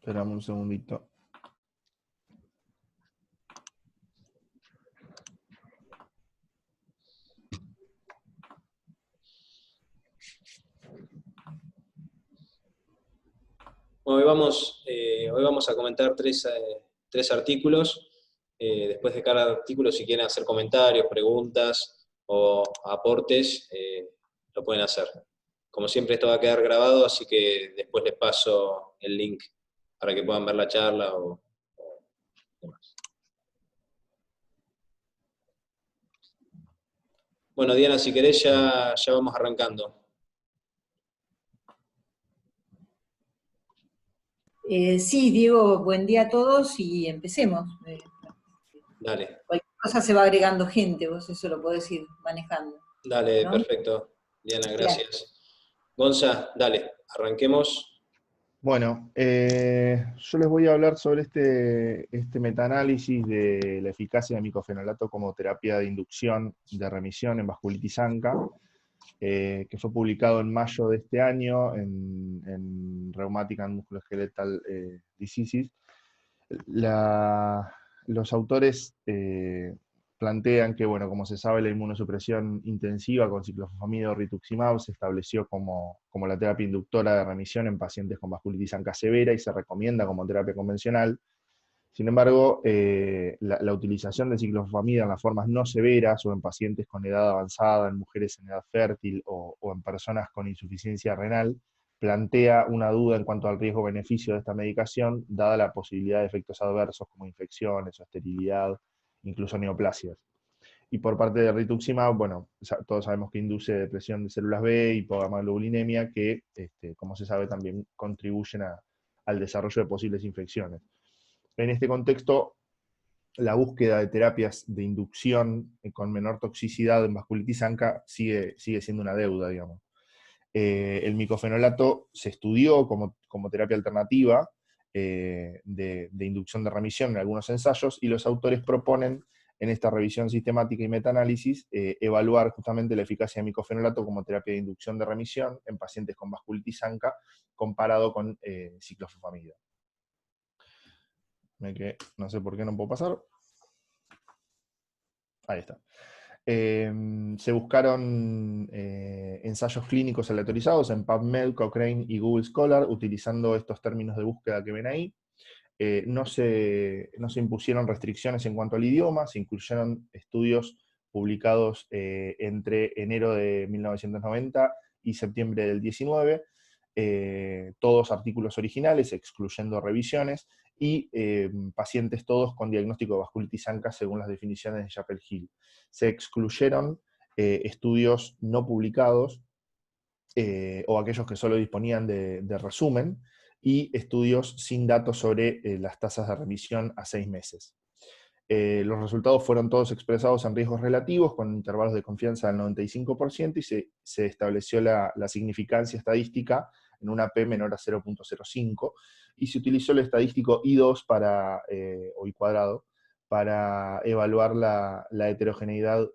Esperamos un segundito. Bueno, hoy vamos a comentar tres artículos. Después de cada artículo, si quieren hacer comentarios, preguntas o aportes, lo pueden hacer. Como siempre, esto va a quedar grabado, así que después les paso el link para que puedan ver la charla o demás. Bueno, Diana, si querés ya vamos arrancando. Sí, Diego, buen día a todos y empecemos. Dale, Cualquier cosa se va agregando gente, vos eso lo podés ir manejando, dale, ¿no? perfecto. Diana, Bien. gracias. Gonza, dale, arranquemos. Bueno, yo les voy a hablar sobre este metaanálisis de la eficacia de micofenolato como terapia de inducción de remisión en vasculitis ANCA, que fue publicado en mayo de este año en Rheumatic and Musculoskeletal Diseases. Los autores plantean que, bueno, como se sabe, la inmunosupresión intensiva con ciclofosfamida o rituximab se estableció como la terapia inductora de remisión en pacientes con vasculitis ANCA severa y se recomienda como terapia convencional. Sin embargo, la utilización de ciclofosfamida en las formas no severas o en pacientes con edad avanzada, en mujeres en edad fértil o en personas con insuficiencia renal, plantea una duda en cuanto al riesgo-beneficio de esta medicación, dada la posibilidad de efectos adversos como infecciones o esterilidad, incluso neoplasias. Y por parte de rituximab, bueno, todos sabemos que induce depresión de células B y hipogammaglobulinemia, que, como se sabe, también contribuyen al desarrollo de posibles infecciones. En este contexto, la búsqueda de terapias de inducción con menor toxicidad en vasculitis ANCA sigue siendo una deuda, digamos. El micofenolato se estudió como terapia alternativa de inducción de remisión en algunos ensayos, y los autores proponen en esta revisión sistemática y metaanálisis evaluar justamente la eficacia de micofenolato como terapia de inducción de remisión en pacientes con vasculitis ANCA comparado con ciclofosfamida. No sé por qué no puedo pasar. Ahí está. Se buscaron ensayos clínicos aleatorizados en PubMed, Cochrane y Google Scholar, utilizando estos términos de búsqueda que ven ahí. No se impusieron restricciones en cuanto al idioma, se incluyeron estudios publicados entre enero de 1990 y septiembre del 19, todos artículos originales, excluyendo revisiones, y pacientes todos con diagnóstico de vasculitis ANCA según las definiciones de Chapel-Hill. Se excluyeron estudios no publicados o aquellos que solo disponían de resumen, y estudios sin datos sobre las tasas de remisión a 6 meses. Los resultados fueron todos expresados en riesgos relativos, con intervalos de confianza del 95%, y se estableció la significancia estadística en una P menor a 0.05, y se utilizó el estadístico I2 o I cuadrado para evaluar la heterogeneidad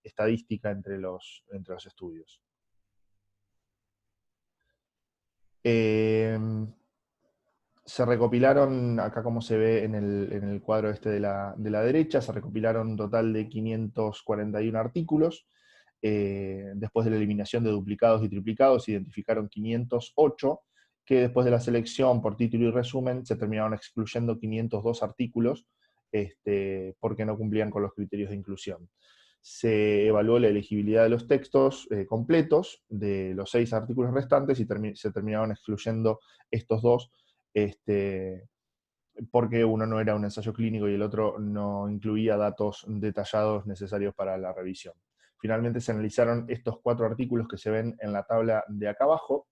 estadística entre los estudios. Se recopilaron, acá como se ve en el cuadro este de la derecha, se recopilaron un total de 541 artículos. Después de la eliminación de duplicados y triplicados, se identificaron 508, que después de la selección por título y resumen, se terminaron excluyendo 502 artículos, porque no cumplían con los criterios de inclusión. Se evaluó la elegibilidad de los textos completos de los 6 artículos restantes, y se terminaron excluyendo estos dos, porque uno no era un ensayo clínico y el otro no incluía datos detallados necesarios para la revisión. Finalmente se analizaron estos 4 artículos que se ven en la tabla de acá abajo.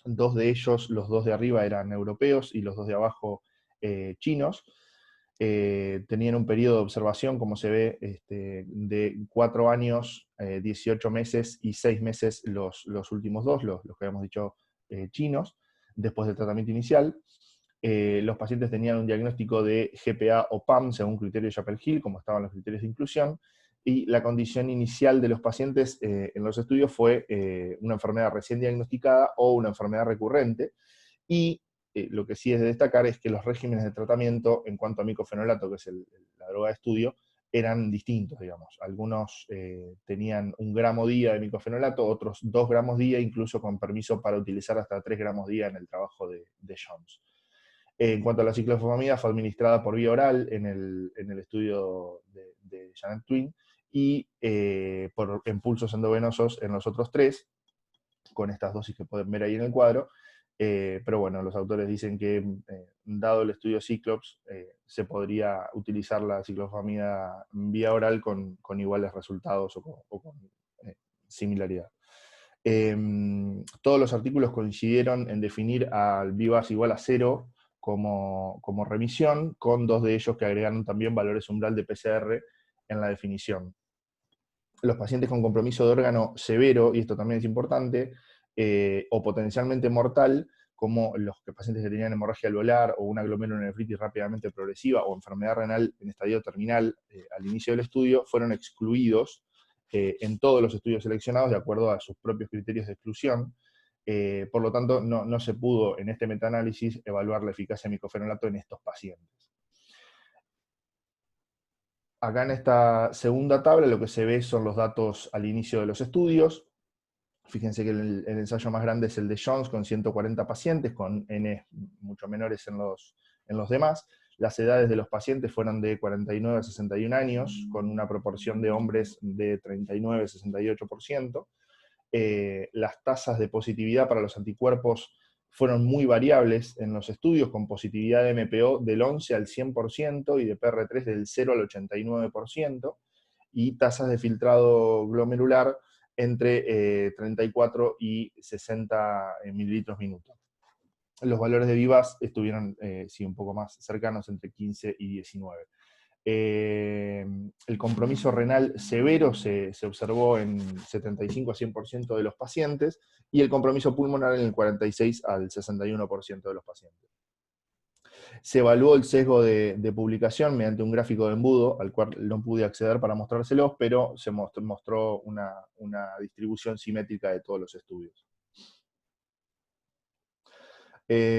2 de ellos, los 2 de arriba, eran europeos y los 2 de abajo chinos. Tenían un periodo de observación, como se ve, de 4 años, 18 meses y 6 meses los últimos 2, los que habíamos dicho chinos, después del tratamiento inicial. Los pacientes tenían un diagnóstico de GPA o PAM según criterio de Chapel-Hill, como estaban los criterios de inclusión, y la condición inicial de los pacientes en los estudios fue una enfermedad recién diagnosticada o una enfermedad recurrente, y lo que sí es de destacar es que los regímenes de tratamiento en cuanto a micofenolato, que es la droga de estudio, eran distintos, digamos. Algunos tenían 1 gramo día de micofenolato, otros 2 gramos día, incluso con permiso para utilizar hasta 3 gramos día en el trabajo de Jones. En cuanto a la ciclofosfamida, fue administrada por vía oral en el estudio de Janet Twin, y por impulsos endovenosos en los otros 3, con estas dosis que pueden ver ahí en el cuadro. Pero bueno, los autores dicen que, dado el estudio Cyclops, se podría utilizar la ciclofosfamida vía oral con iguales resultados o con similaridad. Todos los artículos coincidieron en definir al VIVAS igual a 0 como remisión, con 2 de ellos que agregaron también valores umbral de PCR en la definición. Los pacientes con compromiso de órgano severo, y esto también es importante, o potencialmente mortal, como los pacientes que tenían hemorragia alveolar o una glomerulonefritis rápidamente progresiva o enfermedad renal en estadio terminal al inicio del estudio, fueron excluidos en todos los estudios seleccionados de acuerdo a sus propios criterios de exclusión. Por lo tanto, no se pudo en este metaanálisis evaluar la eficacia de micofenolato en estos pacientes. Acá en esta segunda tabla lo que se ve son los datos al inicio de los estudios. Fíjense que el ensayo más grande es el de Jones, con 140 pacientes, con N mucho menores en los demás. Las edades de los pacientes fueron de 49 a 61 años, con una proporción de hombres de 39 a 68%. Las tasas de positividad para los anticuerpos fueron muy variables en los estudios, con positividad de MPO del 11 al 100% y de PR3 del 0 al 89%, y tasas de filtrado glomerular entre 34 y 60 mililitros minuto. Los valores de VIVAS estuvieron sí, un poco más cercanos, entre 15 y 19. El compromiso renal severo se observó en 75 a 100% de los pacientes, y el compromiso pulmonar en el 46 al 61% de los pacientes. Se evaluó el sesgo de publicación mediante un gráfico de embudo, al cual no pude acceder para mostrárselos, pero se mostró una distribución simétrica de todos los estudios.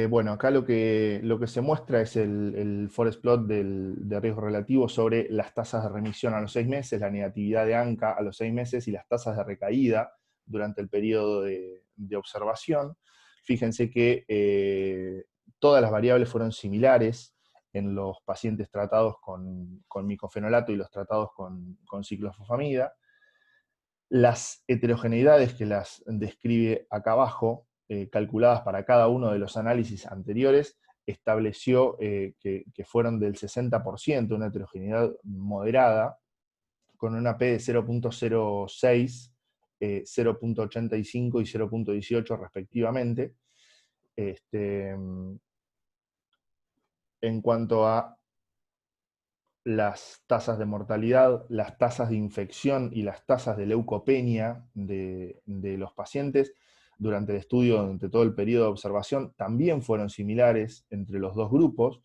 Bueno, acá lo que se muestra es el forest plot de riesgo relativo sobre las tasas de remisión a los 6 meses, la negatividad de ANCA a los 6 meses y las tasas de recaída durante el periodo de observación. Fíjense que todas las variables fueron similares en los pacientes tratados con micofenolato y los tratados con ciclofosfamida. Las heterogeneidades que las describe acá abajo, calculadas para cada uno de los análisis anteriores, estableció que fueron del 60%, una heterogeneidad moderada, con una P de 0.06, 0.85 y 0.18 respectivamente. En cuanto a las tasas de mortalidad, las tasas de infección y las tasas de leucopenia de los pacientes durante el estudio, durante todo el periodo de observación, también fueron similares entre los dos grupos,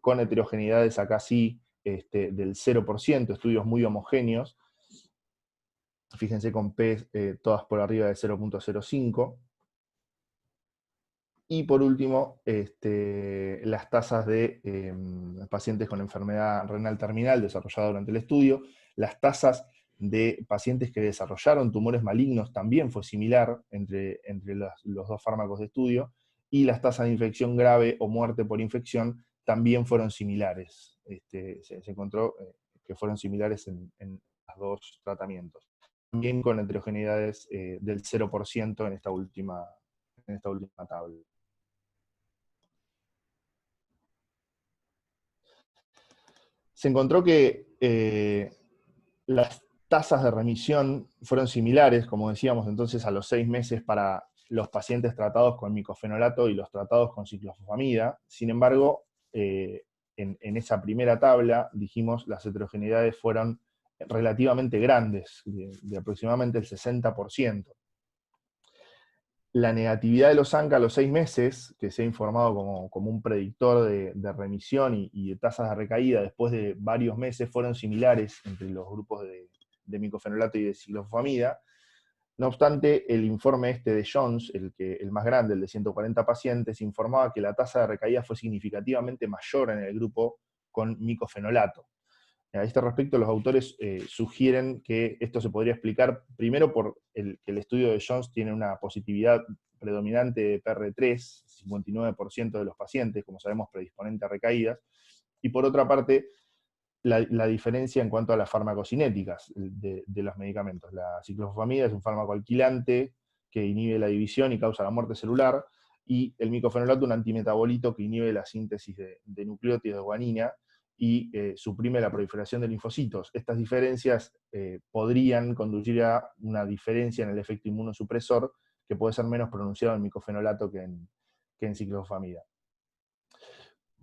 con heterogeneidades acá sí del 0%, estudios muy homogéneos. Fíjense con P todas por arriba de 0.05. Y por último, las tasas de pacientes con enfermedad renal terminal desarrollada durante el estudio. Las tasas de pacientes que desarrollaron tumores malignos también fue similar entre los dos fármacos de estudio, y las tasas de infección grave o muerte por infección también fueron similares. Se encontró que fueron similares en los dos tratamientos. También con heterogeneidades del 0% en esta última tabla. Se encontró que las tasas de remisión fueron similares, como decíamos entonces, a los 6 meses para los pacientes tratados con micofenolato y los tratados con ciclofosfamida. Sin embargo, en esa primera tabla, dijimos, las heterogeneidades fueron relativamente grandes, de aproximadamente el 60%. La negatividad de los ANCA a los 6 meses, que se ha informado como un predictor de remisión y de tasas de recaída después de varios meses, fueron similares entre los grupos de micofenolato y de ciclofosfamida. No obstante, el informe este de Jones, el más grande, el de 140 pacientes, informaba que la tasa de recaída fue significativamente mayor en el grupo con micofenolato. A este respecto, los autores sugieren que esto se podría explicar primero por que el estudio de Jones tiene una positividad predominante de PR3, 59% de los pacientes, como sabemos, predisponente a recaídas, y por otra parte, la diferencia en cuanto a las farmacocinéticas de los medicamentos. La ciclofosfamida es un fármaco alquilante que inhibe la división y causa la muerte celular, y el micofenolato un antimetabolito que inhibe la síntesis de nucleótidos de guanina y suprime la proliferación de linfocitos. Estas diferencias podrían conducir a una diferencia en el efecto inmunosupresor que puede ser menos pronunciado en micofenolato que en ciclofosfamida.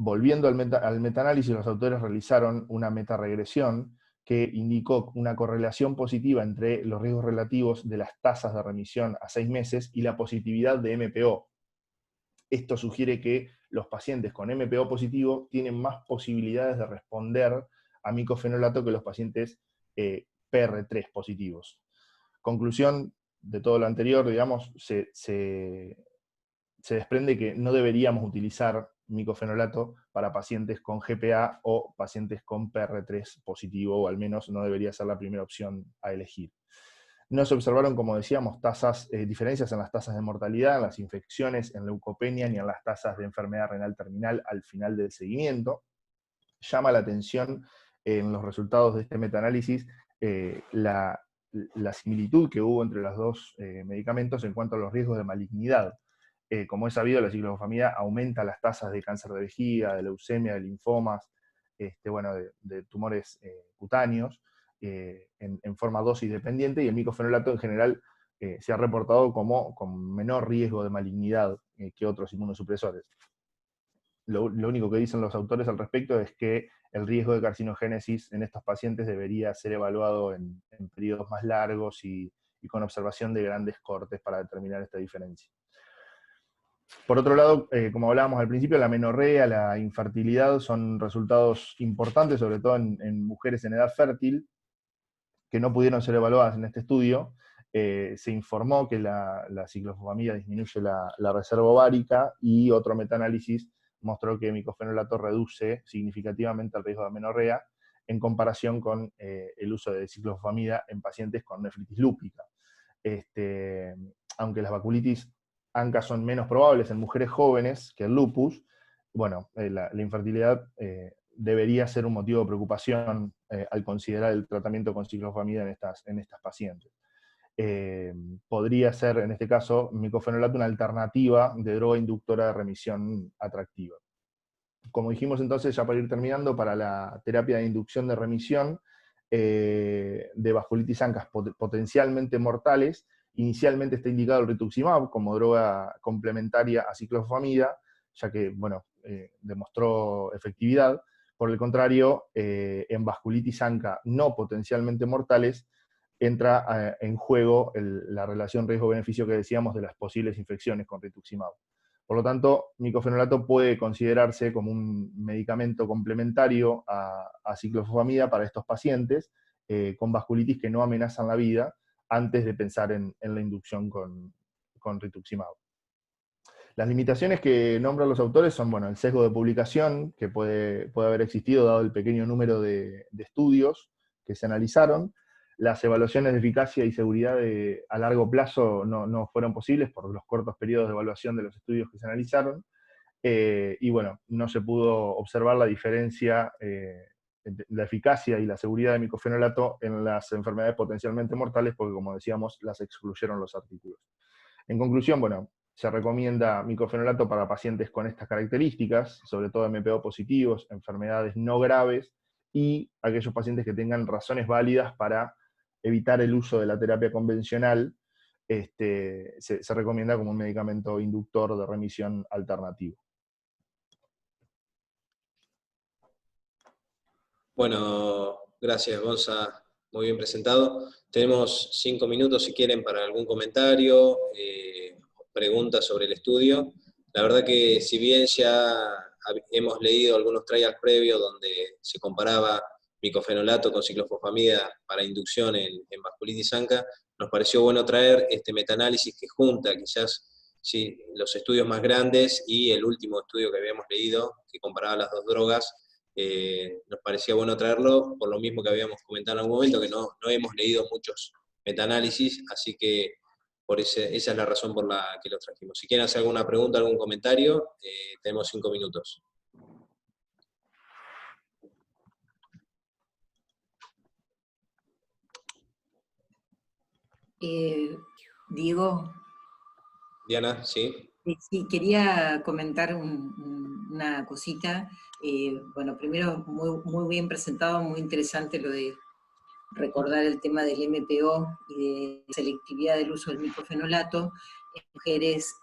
Volviendo al metaanálisis, los autores realizaron una metaregresión que indicó una correlación positiva entre los riesgos relativos de las tasas de remisión a 6 meses y la positividad de MPO. Esto sugiere que los pacientes con MPO positivo tienen más posibilidades de responder a micofenolato que los pacientes PR3 positivos. Conclusión de todo lo anterior, digamos, se desprende que no deberíamos utilizar micofenolato para pacientes con GPA o pacientes con PR3 positivo, o al menos no debería ser la primera opción a elegir. No se observaron, como decíamos, diferencias en las tasas de mortalidad, en las infecciones, en leucopenia, ni en las tasas de enfermedad renal terminal al final del seguimiento. Llama la atención en los resultados de este metaanálisis la similitud que hubo entre los dos medicamentos en cuanto a los riesgos de malignidad. Como es sabido, la ciclofosfamida aumenta las tasas de cáncer de vejiga, de leucemia, de linfomas, de tumores cutáneos, en forma dosis dependiente, y el micofenolato en general se ha reportado como con menor riesgo de malignidad que otros inmunosupresores. Lo único que dicen los autores al respecto es que el riesgo de carcinogénesis en estos pacientes debería ser evaluado en periodos más largos y con observación de grandes cortes para determinar esta diferencia. Por otro lado, como hablábamos al principio, la menorrea, la infertilidad son resultados importantes, sobre todo en mujeres en edad fértil, que no pudieron ser evaluadas en este estudio. Se informó que la ciclofosfamida disminuye la reserva ovárica, y otro metaanálisis mostró que micofenolato reduce significativamente el riesgo de amenorrea en comparación con el uso de ciclofosfamida en pacientes con nefritis lúpica. Aunque las vasculitis ANCA son menos probables en mujeres jóvenes que el lupus, bueno, la infertilidad debería ser un motivo de preocupación al considerar el tratamiento con ciclofosfamida en estas pacientes. Podría ser, en este caso, micofenolato una alternativa de droga inductora de remisión atractiva. Como dijimos entonces, ya para ir terminando, para la terapia de inducción de remisión de vasculitis ANCA potencialmente mortales, inicialmente está indicado el rituximab como droga complementaria a ciclofosfamida, ya que, bueno, demostró efectividad. Por el contrario, en vasculitis ANCA no potencialmente mortales, entra en juego la relación riesgo-beneficio que decíamos de las posibles infecciones con rituximab. Por lo tanto, micofenolato puede considerarse como un medicamento complementario a ciclofosfamida para estos pacientes con vasculitis que no amenazan la vida, antes de pensar en la inducción con rituximab. Las limitaciones que nombran los autores son, bueno, el sesgo de publicación, que puede haber existido dado el pequeño número de estudios que se analizaron. Las evaluaciones de eficacia y seguridad a largo plazo no fueron posibles por los cortos periodos de evaluación de los estudios que se analizaron. Y bueno, no se pudo observar la diferencia entre la eficacia y la seguridad de micofenolato en las enfermedades potencialmente mortales, porque, como decíamos, las excluyeron los artículos. En conclusión, bueno, se recomienda micofenolato para pacientes con estas características, sobre todo MPO positivos, enfermedades no graves, y aquellos pacientes que tengan razones válidas para evitar el uso de la terapia convencional. Se recomienda como un medicamento inductor de remisión alternativo. Bueno, gracias, Gonza, muy bien presentado. Tenemos 5 minutos, si quieren, para algún comentario, preguntas sobre el estudio. La verdad que, si bien ya hemos leído algunos trials previos donde se comparaba micofenolato con ciclofosfamida para inducción en vasculitis ANCA, nos pareció bueno traer este metaanálisis que junta quizás sí, los estudios más grandes y el último estudio que habíamos leído, que comparaba las dos drogas. Nos parecía bueno traerlo, por lo mismo que habíamos comentado en algún momento, que no hemos leído muchos metaanálisis, así que esa es la razón por la que lo trajimos. Si quieren hacer alguna pregunta, algún comentario, tenemos 5 minutos. Diego. Diana, ¿sí? Sí, quería comentar una cosita. Bueno, primero, muy bien presentado, muy interesante lo de recordar el tema del MPO y de selectividad del uso del microfenolato en mujeres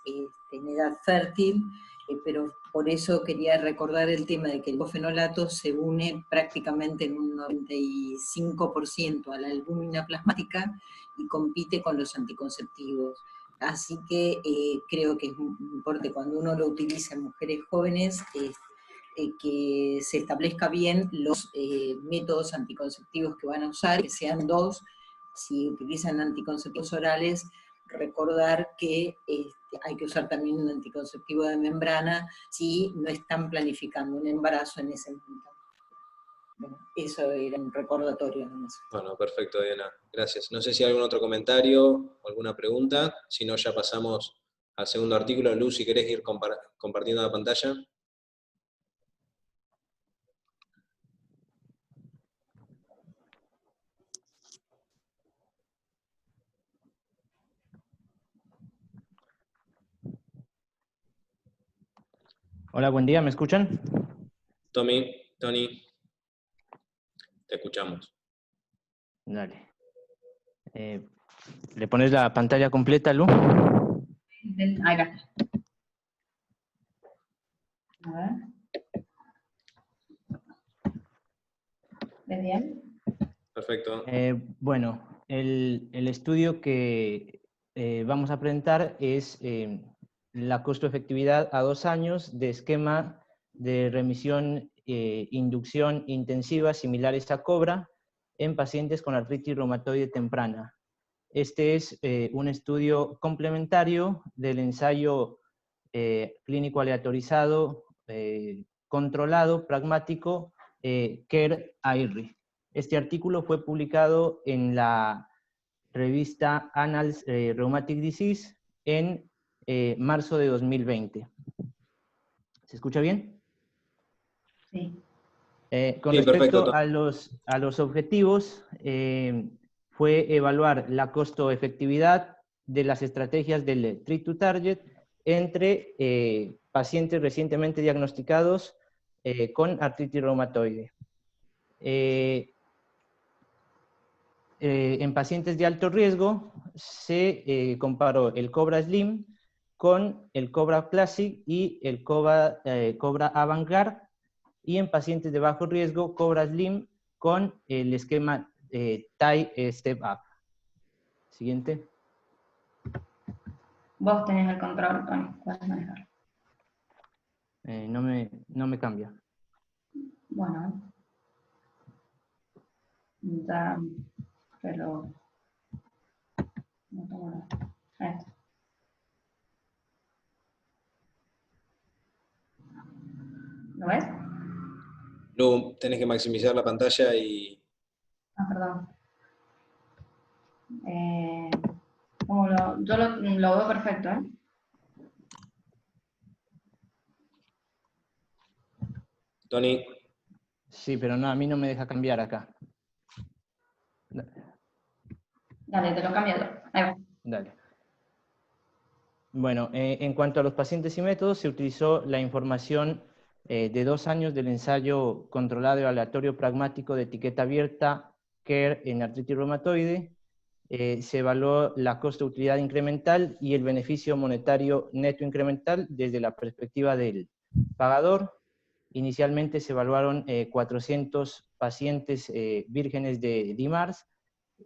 en edad fértil, pero por eso quería recordar el tema de que el microfenolato se une prácticamente en un 95% a la albúmina plasmática y compite con los anticonceptivos. Así que creo que es importante cuando uno lo utiliza en mujeres jóvenes, que se establezca bien los métodos anticonceptivos que van a usar, que sean 2, si utilizan anticonceptivos orales, recordar que hay que usar también un anticonceptivo de membrana si no están planificando un embarazo en ese momento. Bueno, eso era un recordatorio nomás. Bueno, perfecto, Diana. Gracias. No sé si hay algún otro comentario o alguna pregunta. Si no, ya pasamos al segundo artículo. Luz, si querés ir compartiendo la pantalla. Hola, buen día, ¿me escuchan? Tony, te escuchamos. Dale. ¿Le pones la pantalla completa, Lu? Acá está. A ver. ¿Ves bien? Perfecto. Bueno, el estudio que vamos a presentar es la costo-efectividad a 2 años de esquema de remisión inducción intensiva similares a COBRA en pacientes con artritis reumatoide temprana. Este es un estudio complementario del ensayo clínico aleatorizado, controlado, pragmático, CARE-IRRI. Este artículo fue publicado en la revista Annals Rheumatic Disease en marzo de 2020. ¿Se escucha bien? Sí. Con Sí, respecto perfecto. a los objetivos, fue evaluar la costo-efectividad de las estrategias del Treat to Target entre pacientes recientemente diagnosticados con artritis reumatoide. En pacientes de alto riesgo se comparó el Cobra Slim con el Cobra Classic y el Cobra Avantgarde, y en pacientes de bajo riesgo, Cobra Slim con el esquema TIE Step Up. Siguiente. Vos tenés el control, Tony, puedes manejar. No me cambia. Bueno. Ya, pero... No tomo nada. Ahí está. ¿Lo ves? Lu, tenés que maximizar la pantalla y... Ah, perdón. Yo lo veo perfecto, ¿eh? Tony. Sí, pero no, a mí no me deja cambiar acá. Dale, te lo cambio yo. Ahí va. Dale. Bueno, en cuanto a los pacientes y métodos, se utilizó la información de 2 años del ensayo controlado y aleatorio pragmático de etiqueta abierta CARE en artritis reumatoide. Se evaluó la costo-utilidad incremental y el beneficio monetario neto incremental desde la perspectiva del pagador. Inicialmente se evaluaron 400 pacientes vírgenes de DIMARS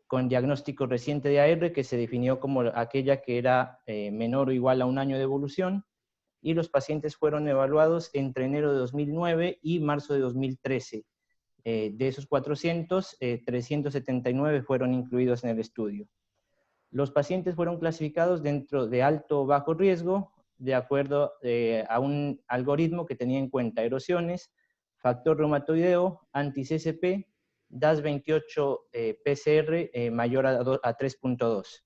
con diagnóstico reciente de AR, que se definió como aquella que era menor o igual a 1 año de evolución, y los pacientes fueron evaluados entre enero de 2009 y marzo de 2013. De esos 400, 379 fueron incluidos en el estudio. Los pacientes fueron clasificados dentro de alto o bajo riesgo, de acuerdo a un algoritmo que tenía en cuenta erosiones, factor reumatoideo, anti-CSP, DAS28 PCR mayor a 3.2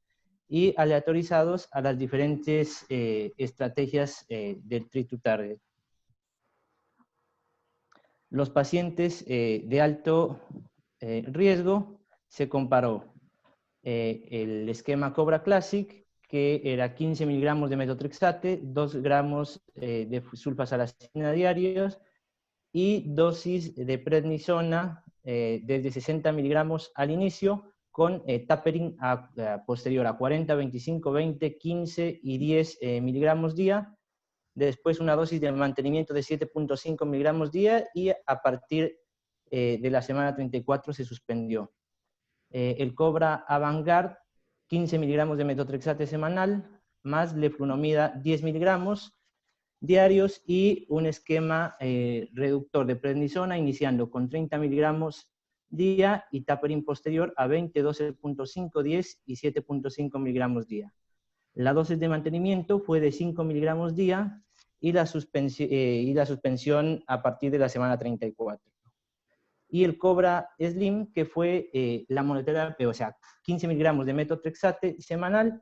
y aleatorizados a las diferentes estrategias del treat to target. Los pacientes de alto riesgo se comparó el esquema Cobra Classic, que era 15 miligramos de metotrexate, 2 gramos de sulfasalacina diarios y dosis de prednisona desde 60 miligramos al inicio, con tapering posterior a 40, 25, 20, 15 y 10 miligramos día. Después una dosis de mantenimiento de 7.5 miligramos día y a partir de la semana 34 se suspendió. El Cobra Avantgarde, 15 miligramos de metotrexate semanal, más leflunomida 10 miligramos diarios y un esquema reductor de prednisona iniciando con 30 miligramos día y tapering posterior a 20, 12.5, 10 y 7.5 miligramos día. La dosis de mantenimiento fue de 5 miligramos día y la suspensión a partir de la semana 34. Y el Cobra Slim, que fue la monoterapia, o sea, 15 miligramos de metotrexate semanal,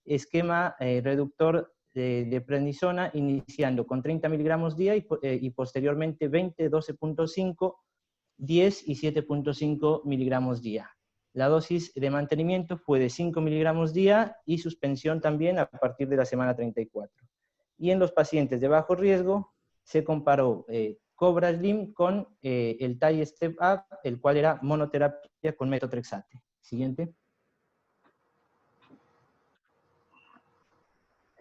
esquema reductor de prednisona, iniciando con 30 miligramos día y posteriormente 20, 12.5, 10 y 7.5 miligramos día. La dosis de mantenimiento fue de 5 miligramos día y suspensión también a partir de la semana 34. Y en los pacientes de bajo riesgo se comparó Cobra Slim con el TAI Step Up, el cual era monoterapia con metotrexate. Siguiente.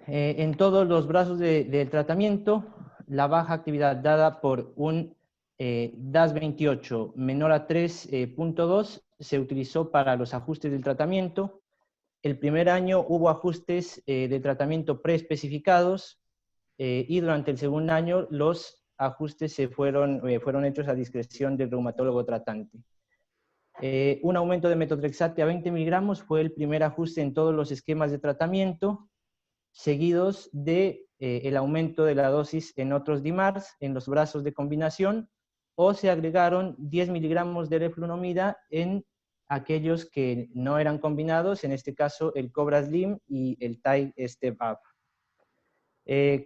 En todos los brazos del tratamiento, la baja actividad dada por un DAS28 menor a 3.2 se utilizó para los ajustes del tratamiento. El primer año hubo ajustes de tratamiento preespecificados y durante el segundo año los ajustes fueron hechos a discreción del reumatólogo tratante. Un aumento de metotrexate a 20 miligramos fue el primer ajuste en todos los esquemas de tratamiento, seguidos de el aumento de la dosis en otros DIMARS, en los brazos de combinación, o se agregaron 10 miligramos de leflunomida en aquellos que no eran combinados, en este caso el Cobra Slim y el TAI Step Up.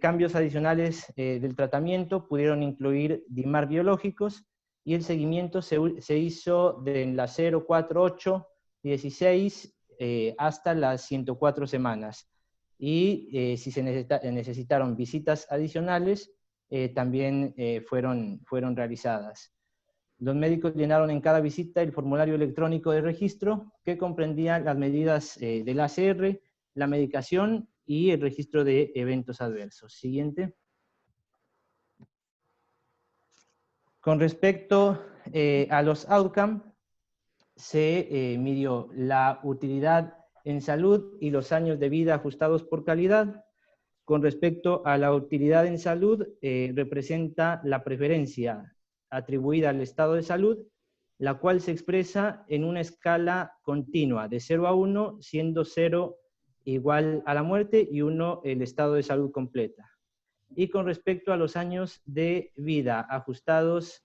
Cambios adicionales del tratamiento pudieron incluir DIMAR biológicos y el seguimiento se hizo de la 0, 4, 8, 16 hasta las 104 semanas. Y si se necesitaron visitas adicionales, también fueron realizadas. Los médicos llenaron en cada visita el formulario electrónico de registro que comprendía las medidas del ACR, la medicación y el registro de eventos adversos. Siguiente. Con respecto a los outcomes, se midió la utilidad en salud y los años de vida ajustados por calidad. Con respecto a la utilidad en salud, representa la preferencia atribuida al estado de salud, la cual se expresa en una escala continua de 0 a 1, siendo 0 igual a la muerte y 1 el estado de salud completa. Y con respecto a los años de vida ajustados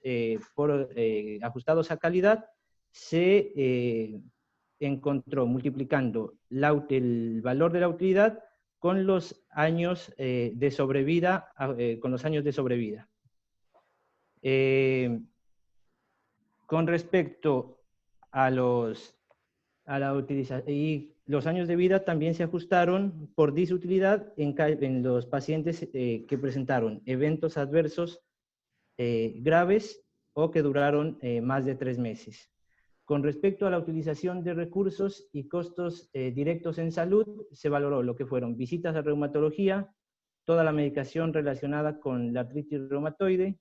a calidad, se encontró multiplicando el valor de la utilidad con los años de sobrevida, con respecto a la utilización, y los años de vida también se ajustaron por disutilidad en los pacientes que presentaron eventos adversos graves o que duraron más de 3 meses. Con respecto a la utilización de recursos y costos directos en salud, se valoró lo que fueron visitas a reumatología, toda la medicación relacionada con la artritis reumatoide,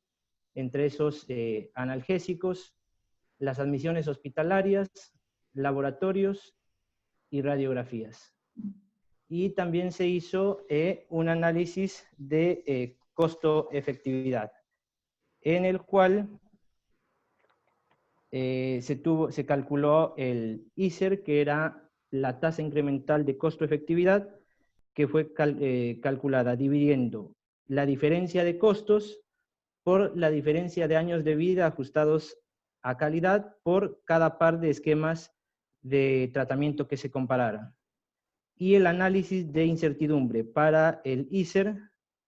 entre esos analgésicos, las admisiones hospitalarias, laboratorios y radiografías. Y también se hizo un análisis de costo-efectividad, en el cual se calculó el ISER, que era la tasa incremental de costo-efectividad, que fue calculada dividiendo la diferencia de costos por la diferencia de años de vida ajustados a calidad por cada par de esquemas de tratamiento que se compararan. Y el análisis de incertidumbre para el ISER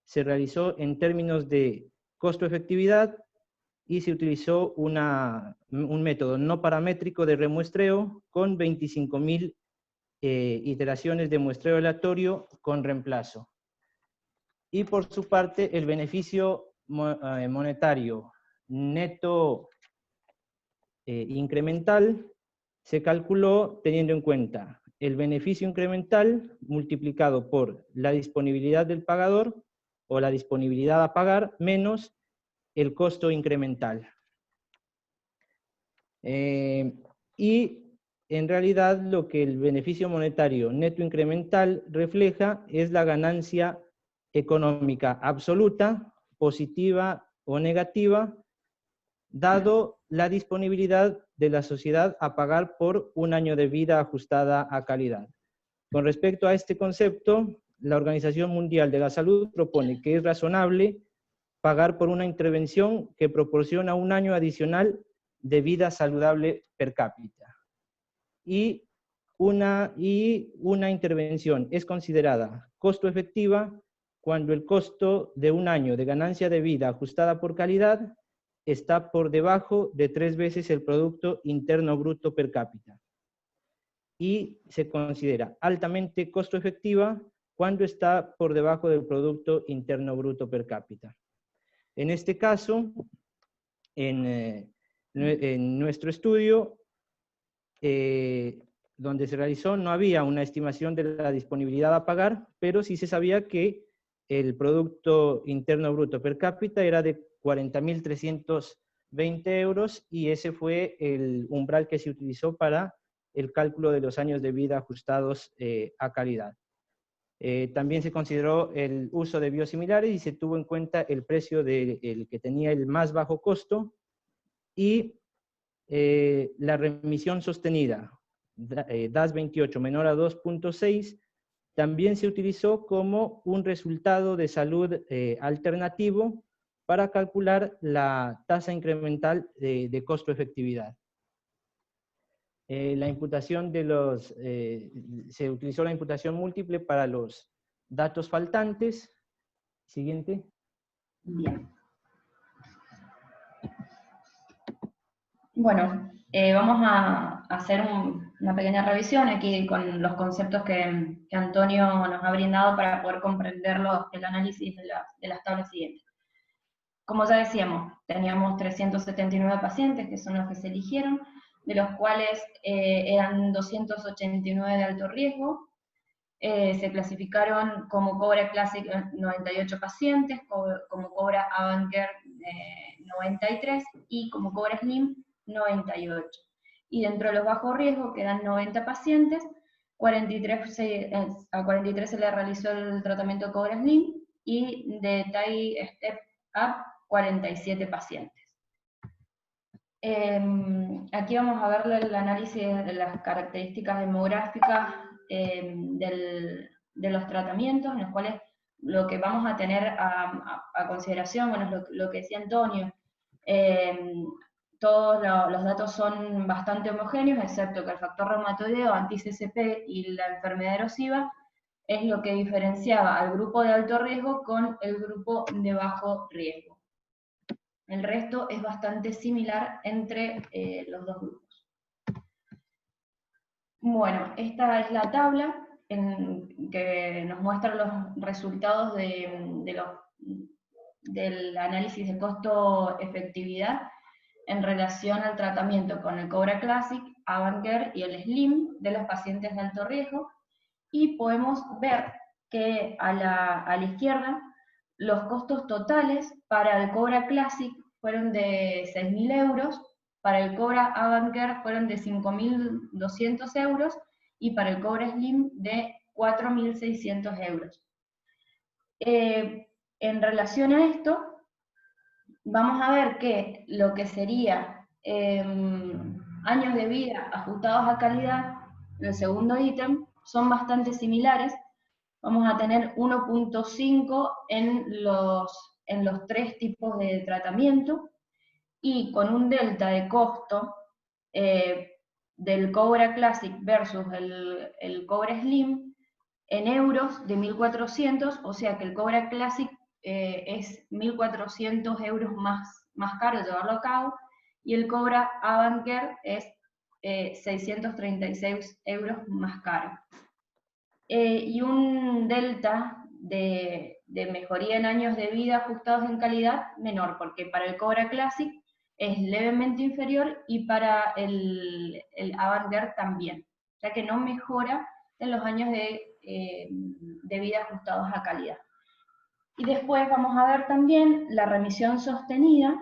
se realizó en términos de costo-efectividad y se utilizó un método no paramétrico de remuestreo con 25.000 iteraciones de muestreo aleatorio con reemplazo. Y por su parte, el beneficio monetario neto incremental se calculó teniendo en cuenta el beneficio incremental multiplicado por la disponibilidad del pagador o la disponibilidad a pagar menos el costo incremental. Y en realidad lo que el beneficio monetario neto incremental refleja es la ganancia económica absoluta, positiva o negativa, dado la disponibilidad de la sociedad a pagar por un año de vida ajustada a calidad. Con respecto a este concepto, la Organización Mundial de la Salud propone que es razonable pagar por una intervención que proporciona un año adicional de vida saludable per cápita. Y una intervención es considerada costo efectiva cuando el costo de un año de ganancia de vida ajustada por calidad está por debajo de 3 veces el Producto Interno Bruto per cápita. Y se considera altamente costo efectiva cuando está por debajo del Producto Interno Bruto per cápita. En este caso, en nuestro estudio, donde se realizó, no había una estimación de la disponibilidad a pagar, pero sí se sabía que el Producto Interno Bruto per cápita era de 40.320 euros y ese fue el umbral que se utilizó para el cálculo de los años de vida ajustados a calidad. También se consideró el uso de biosimilares y se tuvo en cuenta el precio del que tenía el más bajo costo y la remisión sostenida, DAS 28 menor a 2.6, también se utilizó como un resultado de salud alternativo para calcular la tasa incremental de costo-efectividad. La imputación de se utilizó la imputación múltiple para los datos faltantes. Siguiente. Bien. Bueno, vamos a hacer una pequeña revisión aquí con los conceptos que Antonio nos ha brindado para poder comprender el análisis de las tablas siguientes. Como ya decíamos, teníamos 379 pacientes, que son los que se eligieron, de los cuales eran 289 de alto riesgo. Se clasificaron como Cobra Classic 98 pacientes, como Cobra Avancare 93 y como Cobra Slim 98. Y dentro de los bajos riesgos quedan 90 pacientes, a 43 se le realizó el tratamiento Cobra Slim y de TAI Step Up 47 pacientes. Aquí vamos a ver el análisis de las características demográficas de los tratamientos, en los cuales lo que vamos a tener a consideración, bueno, lo que decía Antonio, todos los datos son bastante homogéneos, excepto que el factor reumatoideo, anti-CCP y la enfermedad erosiva es lo que diferenciaba al grupo de alto riesgo con el grupo de bajo riesgo. El resto es bastante similar entre los dos grupos. Bueno, esta es la tabla que nos muestra los resultados del análisis de costo-efectividad en relación al tratamiento con el Cobra Classic, Avancare y el Slim de los pacientes de alto riesgo, y podemos ver que a la izquierda los costos totales para el Cobra Classic fueron de 6.000 euros, para el Cobra Avancare fueron de 5.200 euros y para el Cobra Slim de 4.600 euros. En relación a esto, vamos a ver que lo que sería años de vida ajustados a calidad en el segundo ítem, son bastante similares. Vamos a tener 1.5 en los 3 tipos de tratamiento, y con un delta de costo del Cobra Classic versus el Cobra Slim en euros de 1.400, o sea que el Cobra Classic es 1.400 euros más caro llevarlo a cabo, y el Cobra Avancare es 636 euros más caro. Y un delta de mejoría en años de vida ajustados en calidad menor, porque para el Cobra Classic es levemente inferior y para el Avancare también, ya que no mejora en los años de vida ajustados a calidad. Y después vamos a ver también la remisión sostenida,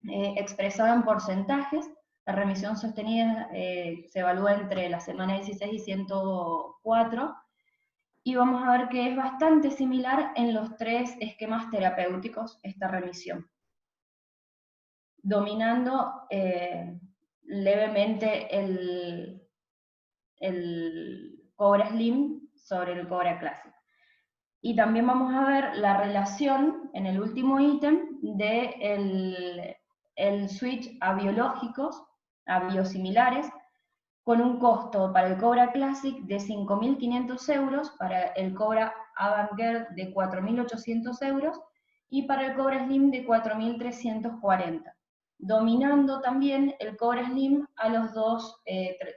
expresada en porcentajes. La remisión sostenida se evalúa entre la semana 16 y 104, y vamos a ver que es bastante similar en los 3 esquemas terapéuticos esta remisión, dominando levemente el Cobra Slim sobre el Cobra Classic. Y también vamos a ver la relación en el último ítem de el switch a biológicos, a biosimilares, con un costo para el Cobra Classic de 5.500 euros, para el Cobra Avancare de 4.800 euros, y para el Cobra Slim de 4.340, dominando también el Cobra Slim a los 2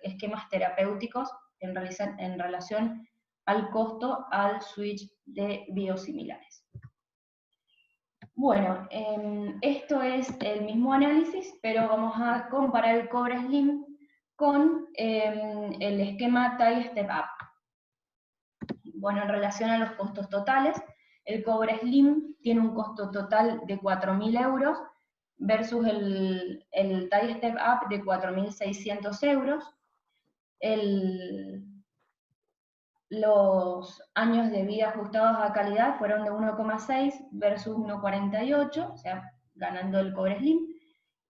esquemas terapéuticos en relación al costo al switch de biosimilares. Bueno, esto es el mismo análisis, pero vamos a comparar el Cobra Slim con el esquema TIE Step Up. Bueno, en relación a los costos totales, el Cobra Slim tiene un costo total de 4.000 euros versus el TIE Step Up de 4.600 euros. Los años de vida ajustados a calidad fueron de 1,6 versus 1,48, o sea, ganando el Cobra Slim.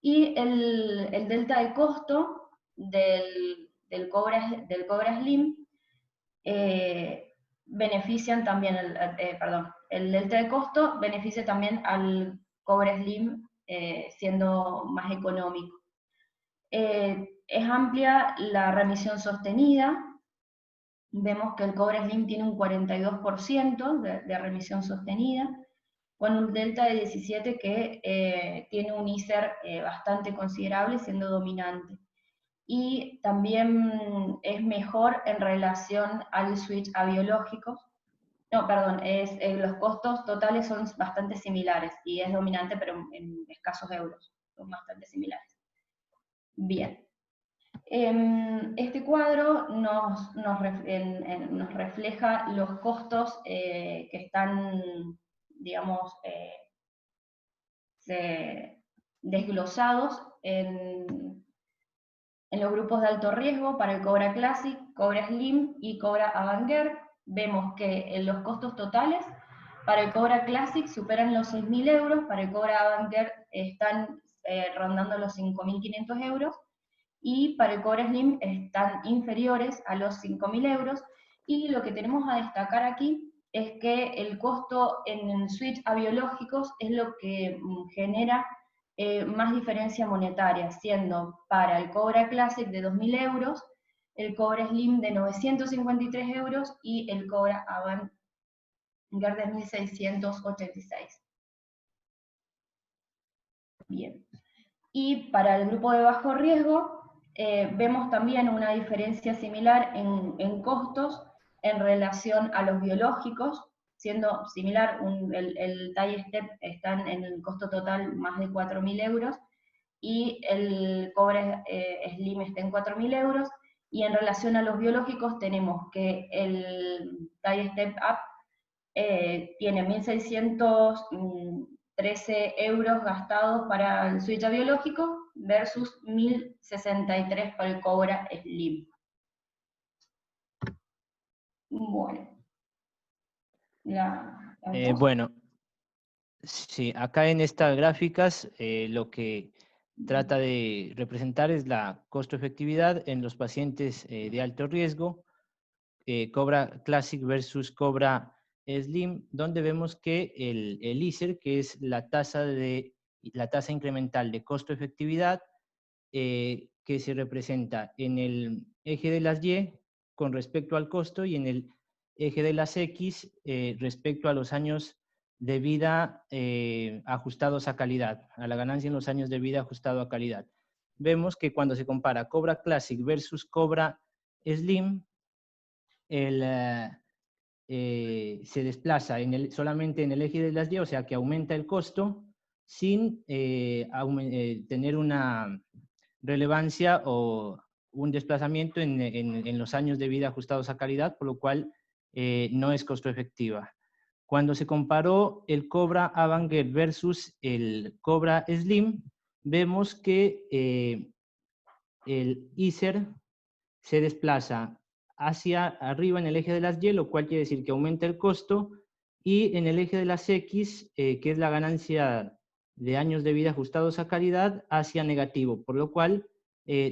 Y el delta de costo del Cobra Slim benefician también, el delta de costo beneficia también al Cobra Slim siendo más económico. Es amplia la remisión sostenida. Vemos que el Cobra Slim tiene un 42% de remisión sostenida, con un delta de 17 que tiene un ISER bastante considerable, siendo dominante. Y también es mejor en relación al switch a biológicos. No, perdón, los costos totales son bastante similares, y es dominante, pero en escasos euros, son bastante similares. Bien. Este cuadro nos refleja los costos que están, digamos, desglosados en los grupos de alto riesgo para el Cobra Classic, Cobra Slim y Cobra Avancare. Vemos que los costos totales para el Cobra Classic superan los 6.000 euros, para el Cobra Avancare están rondando los 5.500 euros, y para el Cobra Slim están inferiores a los 5.000 euros, y lo que tenemos a destacar aquí es que el costo en el switch a biológicos es lo que genera más diferencia monetaria, siendo para el Cobra Classic de 2.000 euros, el Cobra Slim de 953 euros y el Cobra Avancare de 1.686. Bien. Y para el grupo de bajo riesgo, vemos también una diferencia similar en costos en relación a los biológicos, siendo similar, el TIE Step está en el costo total más de 4.000 euros, y el Cobra Slim está en 4.000 euros, y en relación a los biológicos tenemos que el TIE Step Up tiene 1.613 euros gastados para el switch a biológico versus 1.063 para el Cobra Slim. Bueno. Bueno, sí, acá en estas gráficas lo que trata de representar es la costo-efectividad en los pacientes de alto riesgo, Cobra Classic versus Cobra Slim, donde vemos que el ISER, que es la tasa incremental de costo-efectividad, que se representa en el eje de las Y con respecto al costo y en el eje de las X respecto a los años de vida ajustados a calidad, a la ganancia en los años de vida ajustado a calidad. Vemos que cuando se compara Cobra Classic versus Cobra Slim, se desplaza solamente en el eje de las Y, o sea que aumenta el costo sin tener una relevancia o un desplazamiento en los años de vida ajustados a calidad, por lo cual no es costo efectiva. Cuando se comparó el Cobra Avangard versus el Cobra Slim, vemos que el ISER se desplaza hacia arriba en el eje de las Y, lo cual quiere decir que aumenta el costo, y en el eje de las X, que es la ganancia de años de vida ajustados a calidad, hacia negativo, por lo cual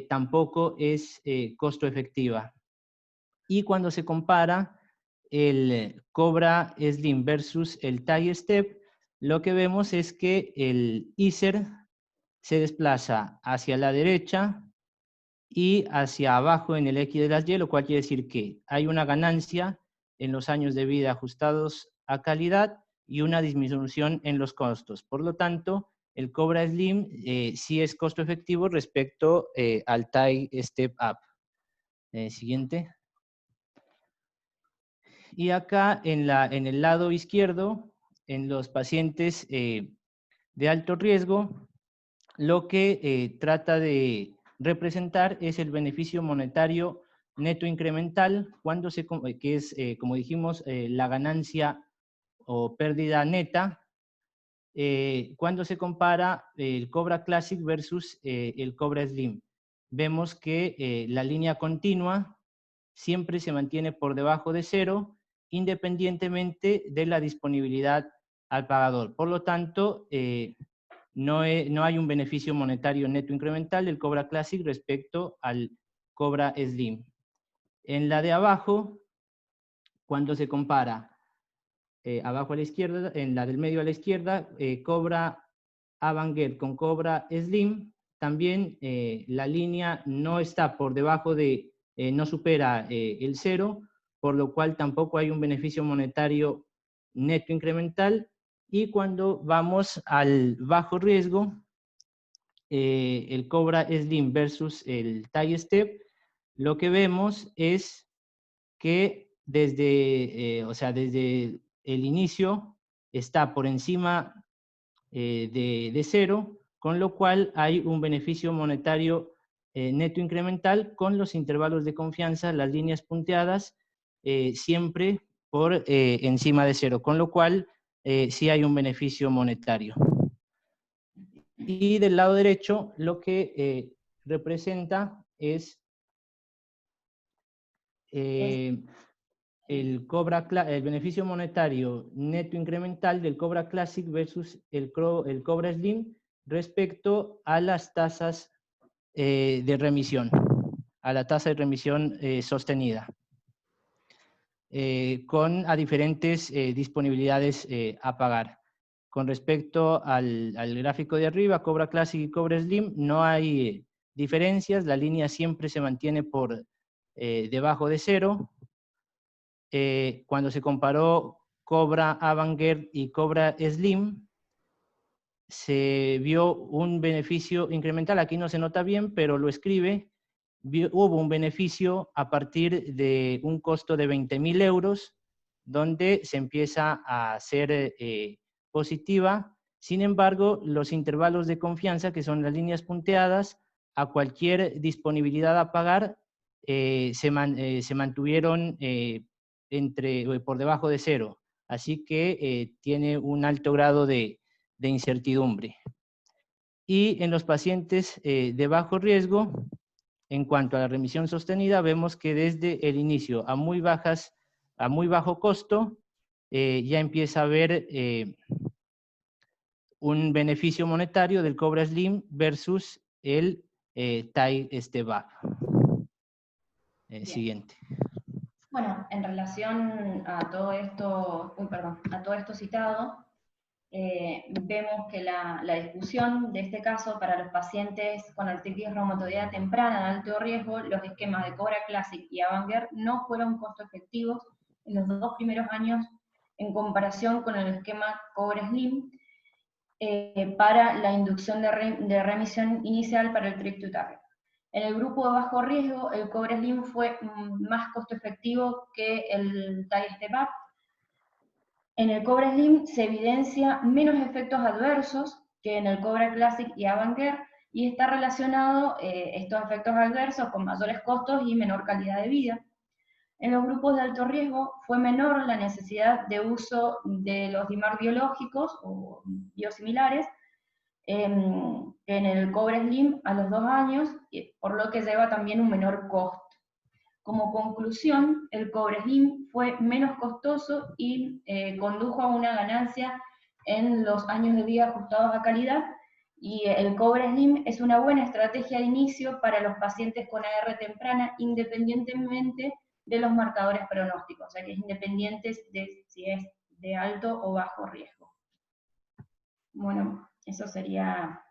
tampoco es costo efectiva. Y cuando se compara el Cobra Slim versus el TIE Step, lo que vemos es que el ISER se desplaza hacia la derecha y hacia abajo en el eje de las Y, lo cual quiere decir que hay una ganancia en los años de vida ajustados a calidad y una disminución en los costos. Por lo tanto, el Cobra Slim sí es costo efectivo respecto al TIE Step Up. Siguiente. Y acá en el lado izquierdo, en los pacientes de alto riesgo, lo que trata de representar es el beneficio monetario neto incremental, que es, como dijimos, la ganancia o pérdida neta, cuando se compara el Cobra Classic versus el Cobra Slim. Vemos que la línea continua siempre se mantiene por debajo de cero, independientemente de la disponibilidad al pagador. Por lo tanto, no hay un beneficio monetario neto incremental del Cobra Classic respecto al Cobra Slim. En la de abajo, cuando se compara abajo a la izquierda, en la del medio a la izquierda, Cobra Avangard con Cobra Slim, también la línea no está por debajo de, no supera el cero, por lo cual tampoco hay un beneficio monetario neto incremental. Y cuando vamos al bajo riesgo, el Cobra Slim versus el TIE Step, lo que vemos es que desde el inicio está por encima de cero, con lo cual hay un beneficio monetario neto incremental con los intervalos de confianza, las líneas punteadas, siempre por encima de cero, con lo cual sí hay un beneficio monetario. Y del lado derecho lo que representa es el beneficio monetario neto incremental del Cobra Classic versus el Cobra Slim respecto a las tasas de remisión, a la tasa de remisión sostenida, a diferentes disponibilidades a pagar. Con respecto al gráfico de arriba, Cobra Classic y Cobra Slim, no hay diferencias, la línea siempre se mantiene por debajo de cero. Cuando se comparó Cobra Avangard y Cobra Slim, se vio un beneficio incremental, aquí no se nota bien, pero lo escribe, hubo un beneficio a partir de un costo de 20.000 euros, donde se empieza a hacer positiva. Sin embargo, los intervalos de confianza, que son las líneas punteadas, a cualquier disponibilidad a pagar, se mantuvieron por debajo de cero. Así que tiene un alto grado de incertidumbre. Y en los pacientes de bajo riesgo, en cuanto a la remisión sostenida, vemos que desde el inicio a muy bajo costo, ya empieza a haber un beneficio monetario del Cobra Slim versus el TAI VAP. Siguiente. Bueno, en relación a todo esto, a todo esto citado, vemos que la discusión de este caso para los pacientes con artritis reumatoidea temprana de alto riesgo, los esquemas de Cobra Classic y Avanguard no fueron costo efectivos en los 2 primeros años en comparación con el esquema Cobra Slim para la inducción de remisión inicial para el triptutárrico. En el grupo de bajo riesgo, el Cobra Slim fue más costo efectivo que el TAI-STEPAP. En el Cobra Slim se evidencia menos efectos adversos que en el Cobra Classic y Avanguard, y está relacionado estos efectos adversos con mayores costos y menor calidad de vida. En los grupos de alto riesgo fue menor la necesidad de uso de los DIMAR biológicos o biosimilares que en el Cobra Slim a los 2 años, por lo que lleva también un menor costo. Como conclusión, el Cobra Slim fue menos costoso y condujo a una ganancia en los años de vida ajustados a calidad, y el Cobra Slim es una buena estrategia de inicio para los pacientes con AR temprana, independientemente de los marcadores pronósticos, o sea que es independiente de si es de alto o bajo riesgo. Bueno, eso sería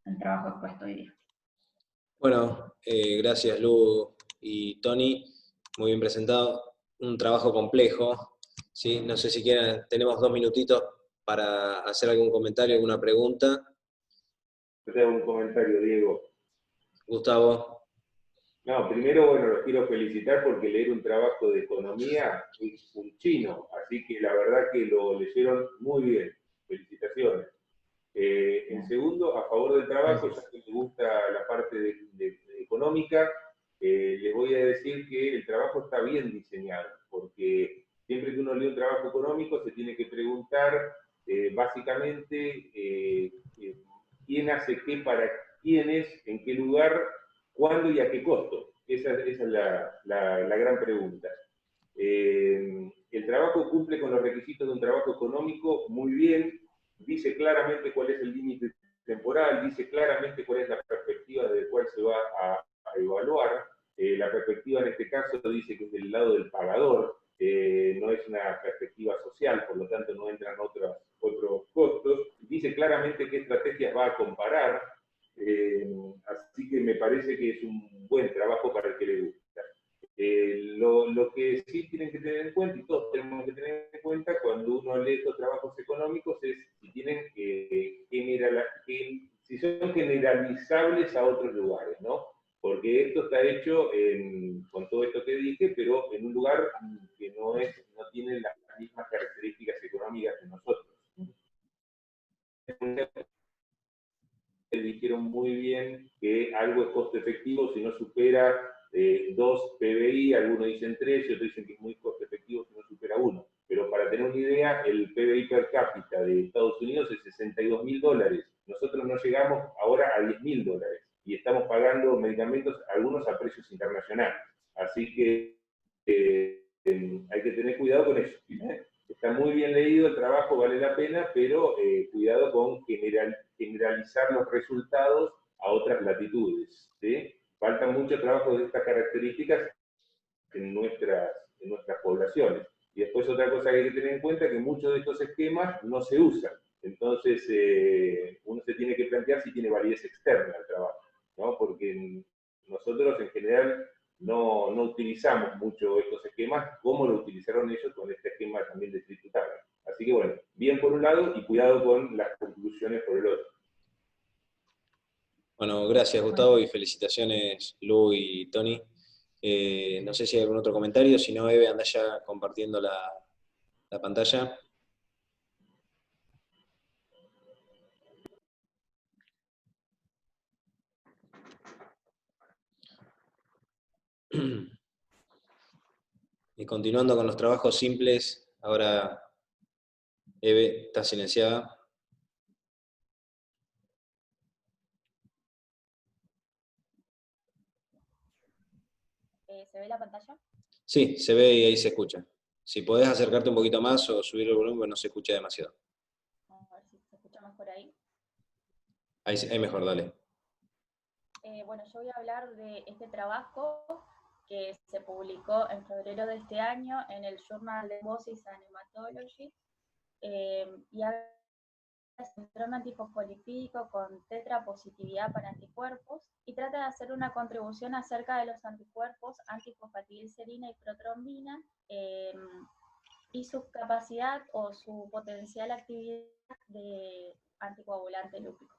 el trabajo expuesto hoy día. Bueno, gracias Lu y Tony, muy bien presentado, un trabajo complejo, ¿sí? No sé si quieren, tenemos 2 minutitos para hacer algún comentario, alguna pregunta. Yo te hago un comentario, Diego. Gustavo. No, primero, bueno, los quiero felicitar porque leer un trabajo de economía es un chino, así que la verdad que lo leyeron muy bien. Felicitaciones. En segundo, a favor del trabajo, ya que me gusta la parte de económica, les voy a decir que el trabajo está bien diseñado, porque siempre que uno lee un trabajo económico se tiene que preguntar básicamente quién hace qué para quiénes, en qué lugar, cuándo y a qué costo. Esa es la gran pregunta. El trabajo cumple con los requisitos de un trabajo económico muy bien, dice claramente cuál es el límite temporal, dice claramente cuál es la perspectiva desde cuál se va a evaluar. La perspectiva en este caso dice que es del lado del pagador, no es una perspectiva social, por lo tanto no entran otros costos. Dice claramente qué estrategias va a comparar, así que me parece que es un buen trabajo para el que le gusta. Lo que sí tienen que tener en cuenta, y todos tenemos que tener en cuenta cuando uno lee estos trabajos económicos, es si tienen si son generalizables a otros lugares, ¿no? Porque esto está hecho con todo esto que dije, pero en un lugar que no tiene las mismas características económicas que nosotros. Dijeron muy bien que algo es costo efectivo si no supera 2 PBI, algunos dicen 3 y otros dicen que es muy costo efectivo si no supera 1. Pero para tener una idea, el PBI per cápita de Estados Unidos es $62.000. Nosotros no llegamos ahora a $10.000 y estamos pagando medicamentos, algunos a precios internacionales. Así que hay que tener cuidado con eso. Está muy bien leído el trabajo, vale la pena, pero cuidado con generalizar los resultados a otras latitudes, ¿sí? Faltan muchos trabajos de estas características en nuestras poblaciones. Y después otra cosa que hay que tener en cuenta es que muchos de estos esquemas no se usan. Entonces uno se tiene que plantear si tiene validez externa el trabajo, ¿no? Porque nosotros en general no utilizamos mucho estos esquemas como lo utilizaron ellos con este esquema también de triptutárrico. Así que bueno, bien por un lado y cuidado con las conclusiones por el otro. Bueno, gracias Gustavo y felicitaciones Lu y Tony. No sé si hay algún otro comentario, si no, Eve, anda ya compartiendo la pantalla. Y continuando con los trabajos simples, ahora Eve está silenciada. ¿Se ve la pantalla? Sí, se ve y ahí se escucha. Si podés acercarte un poquito más o subir el volumen, no se escucha demasiado. A ver si se escucha mejor ahí? Ahí mejor, dale. Bueno, yo voy a hablar de este trabajo que se publicó en febrero de este año en el Journal of Thrombosis and Hematology, y habla de síndrome antifosfolipídico con tetrapositividad para anticuerpos, y trata de hacer una contribución acerca de los anticuerpos antifosfatidilcerina y protrombina, y su capacidad o su potencial actividad de anticoagulante lúpico.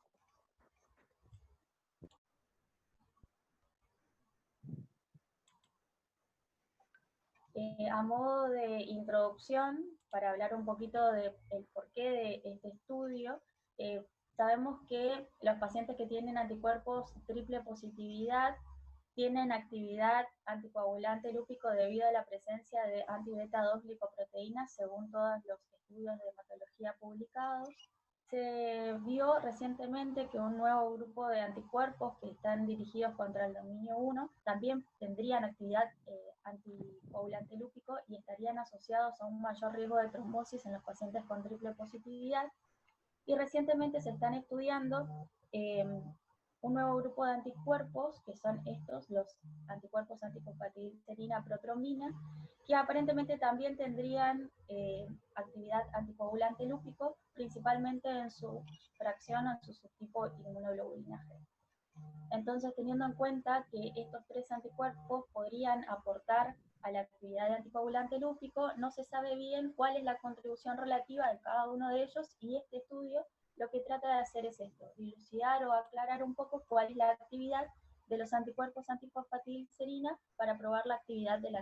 A modo de introducción, para hablar un poquito del porqué de este estudio, sabemos que los pacientes que tienen anticuerpos triple positividad tienen actividad anticoagulante lúpico debido a la presencia de anti-beta-2 glicoproteínas, según todos los estudios de hematología publicados. Se vio recientemente que un nuevo grupo de anticuerpos que están dirigidos contra el dominio 1 también tendrían actividad anticoagulante lúpico y estarían asociados a un mayor riesgo de trombosis en los pacientes con triple positividad. Y recientemente se están estudiando un nuevo grupo de anticuerpos, que son estos, los anticuerpos antifosfatidilcerina protrombina, que aparentemente también tendrían actividad anticoagulante lúpico, principalmente en su fracción o en su subtipo inmunoglobulina G. Entonces, teniendo en cuenta que estos tres anticuerpos podrían aportar a la actividad de anticoagulante lúpico, no se sabe bien cuál es la contribución relativa de cada uno de ellos, y este estudio lo que trata de hacer es esto, dilucidar o aclarar un poco cuál es la actividad de los anticuerpos antifosfatidilcerina para probar la actividad del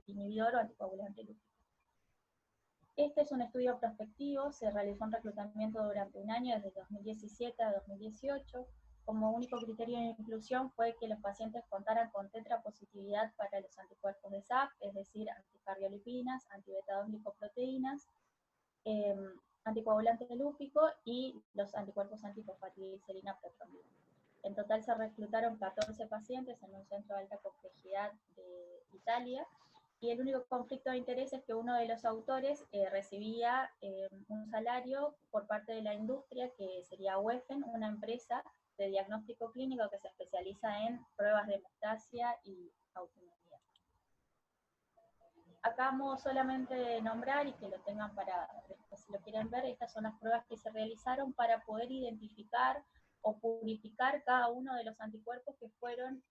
inhibidor o anticoagulante lúpico. Este es un estudio prospectivo, se realizó un reclutamiento durante un año, desde 2017 a 2018. Como único criterio de inclusión fue que los pacientes contaran con tetrapositividad para los anticuerpos de SAP, es decir, anticardiolipinas, anti-beta-2 glicoproteínas, anticoagulante lúpico y los anticuerpos antifosfatidilcerina protrombina. En total se reclutaron 14 pacientes en un centro de alta complejidad de Italia, y el único conflicto de interés es que uno de los autores recibía un salario por parte de la industria, que sería Wefen, una empresa de diagnóstico clínico que se especializa en pruebas de hemostasia y autonomía. Acá vamos solamente nombrar, y que lo tengan para, si lo quieren ver, estas son las pruebas que se realizaron para poder identificar o purificar cada uno de los anticuerpos que fueron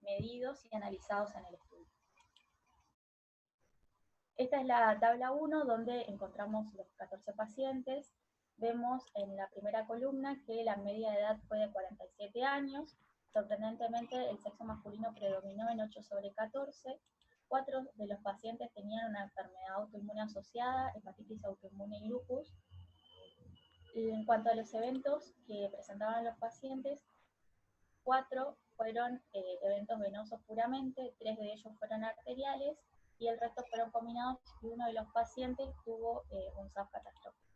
medidos y analizados en el estudio. Esta es la tabla 1, donde encontramos los 14 pacientes. Vemos en la primera columna que la media de edad fue de 47 años. Sorprendentemente, el sexo masculino predominó en 8/14. 4 de los pacientes tenían una enfermedad autoinmune asociada, hepatitis autoinmune y lupus. En cuanto a los eventos que presentaban los pacientes, 4 fueron eventos venosos puramente, 3 de ellos fueron arteriales, y el resto fueron combinados, y uno de los pacientes tuvo un SAF catastrófico.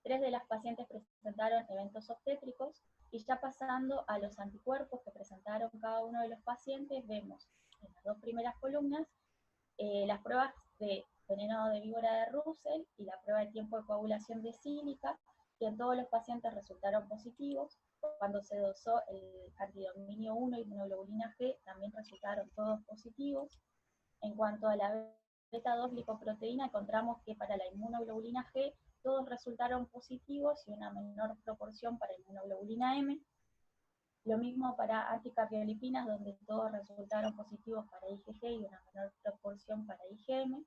3 de las pacientes presentaron eventos obstétricos, y ya pasando a los anticuerpos que presentaron cada uno de los pacientes, vemos en las dos primeras columnas las pruebas de veneno de víbora de Russell y la prueba de tiempo de coagulación de sílica, que en todos los pacientes resultaron positivos. Cuando se dosó el antidominio 1 y inmunoglobulina G, también resultaron todos positivos. En cuanto a la beta-2 glicoproteína, encontramos que para la inmunoglobulina G todos resultaron positivos y una menor proporción para inmunoglobulina M. Lo mismo para anticardiolipinas, donde todos resultaron positivos para IgG y una menor proporción para IgM.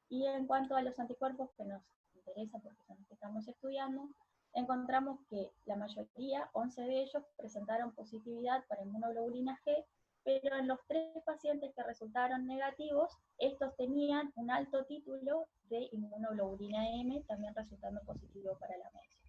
Y en cuanto a los anticuerpos que nos interesa, porque son los que estamos estudiando, encontramos que la mayoría, 11 de ellos, presentaron positividad para inmunoglobulina G, pero en los 3 pacientes que resultaron negativos, estos tenían un alto título de inmunoglobulina M, también resultando positivo para la medición.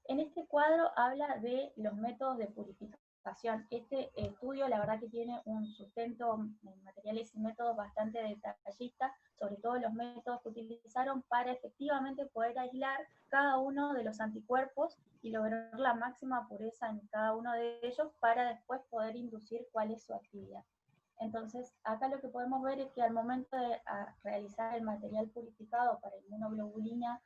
En este cuadro habla de los métodos de purificación. Este estudio, la verdad que tiene un sustento en materiales y métodos bastante detallista, sobre todo los métodos que utilizaron para efectivamente poder aislar cada uno de los anticuerpos y lograr la máxima pureza en cada uno de ellos para después poder inducir cuál es su actividad. Entonces, acá lo que podemos ver es que al momento de realizar el material purificado para inmunoglobulina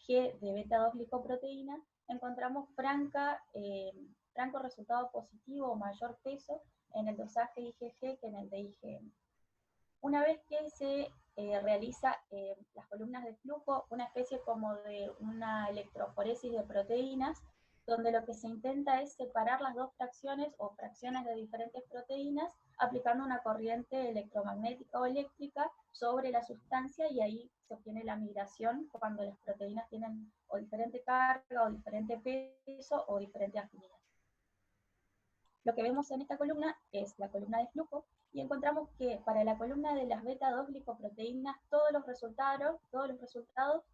G de beta-2-glicoproteína, encontramos franco resultado positivo o mayor peso en el dosaje IgG que en el de IgM. Una vez que se realiza las columnas de flujo, una especie como de una electroforesis de proteínas, donde lo que se intenta es separar las dos fracciones o fracciones de diferentes proteínas aplicando una corriente electromagnética o eléctrica sobre la sustancia, y ahí se obtiene la migración cuando las proteínas tienen o diferente carga o diferente peso o diferente afinidad. Lo que vemos en esta columna es la columna de flujo, y encontramos que para la columna de las beta-2-glicoproteínas todos los resultados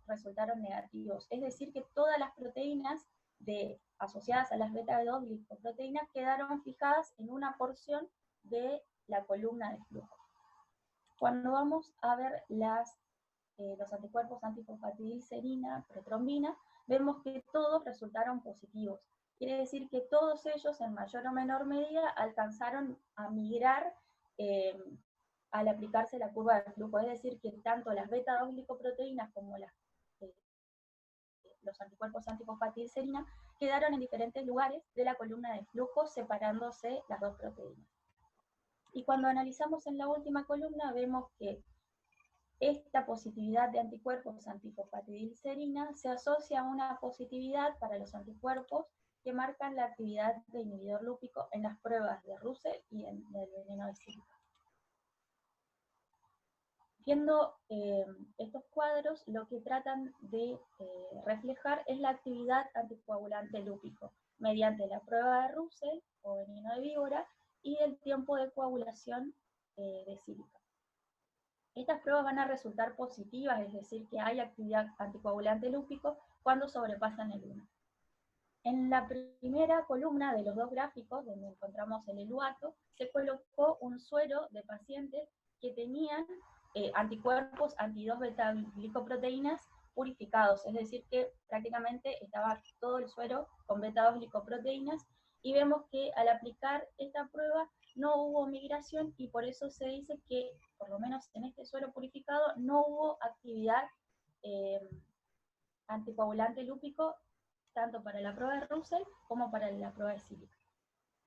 resultaron negativos. Es decir, que todas las proteínas asociadas a las beta-2-glicoproteínas quedaron fijadas en una porción de la columna de flujo. Cuando vamos a ver los anticuerpos antifosfatidilcerina, protrombina, vemos que todos resultaron positivos. Quiere decir que todos ellos, en mayor o menor medida, alcanzaron a migrar al aplicarse la curva de flujo. Es decir, que tanto las beta-2-glicoproteínas como los anticuerpos antifosfatidilcerina quedaron en diferentes lugares de la columna de flujo, separándose las dos proteínas. Y cuando analizamos en la última columna, vemos que esta positividad de anticuerpos antifosfatidilcerina se asocia a una positividad para los anticuerpos que marcan la actividad de inhibidor lúpico en las pruebas de Russell y en el veneno de sílica. Viendo estos cuadros, lo que tratan de reflejar es la actividad anticoagulante lúpico mediante la prueba de Russell o veneno de víbora y el tiempo de coagulación de sílica. Estas pruebas van a resultar positivas, es decir, que hay actividad anticoagulante lúpico cuando sobrepasan el 1. En la primera columna de los dos gráficos, donde encontramos el eluato, se colocó un suero de pacientes que tenían anticuerpos anti-2-beta-glicoproteínas purificados, es decir, que prácticamente estaba todo el suero con beta-2-glicoproteínas, y vemos que al aplicar esta prueba no hubo migración, y por eso se dice que, por lo menos en este suero purificado, no hubo actividad anticoagulante lúpico, tanto para la prueba de Russell como para la prueba de sílica.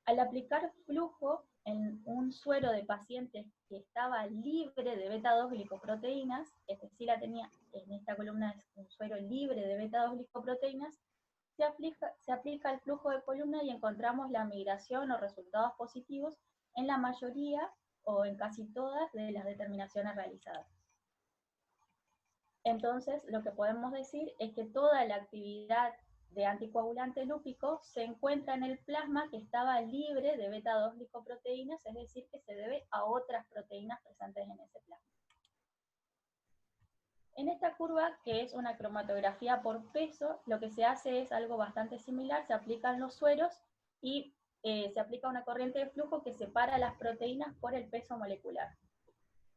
Al aplicar flujo en un suero de pacientes que estaba libre de beta-2-glicoproteínas, este sí la tenía, en esta columna es un suero libre de beta-2-glicoproteínas, se aplica el flujo de columna y encontramos la migración o resultados positivos en la mayoría o en casi todas de las determinaciones realizadas. Entonces, lo que podemos decir es que toda la actividad de anticoagulante lúpico se encuentra en el plasma que estaba libre de beta-2-glicoproteínas, es decir, que se debe a otras proteínas presentes en ese plasma. En esta curva, que es una cromatografía por peso, lo que se hace es algo bastante similar: se aplican los sueros y se aplica una corriente de flujo que separa las proteínas por el peso molecular.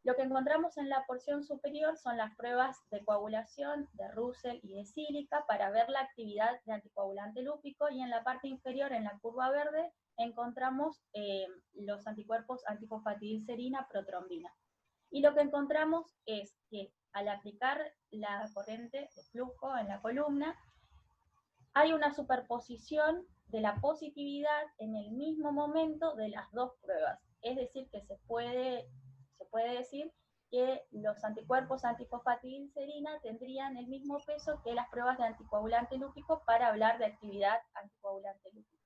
Lo que encontramos en la porción superior son las pruebas de coagulación de Russell y de sílica para ver la actividad de anticoagulante lúpico, y en la parte inferior, en la curva verde, encontramos los anticuerpos antifosfatidilcerina, protrombina. Y lo que encontramos es que al aplicar la corriente de flujo en la columna, hay una superposición de la positividad en el mismo momento de las dos pruebas. Es decir, que se puede decir que los anticuerpos antifosfatidilcerina tendrían el mismo peso que las pruebas de anticoagulante lúpico para hablar de actividad anticoagulante lúpico.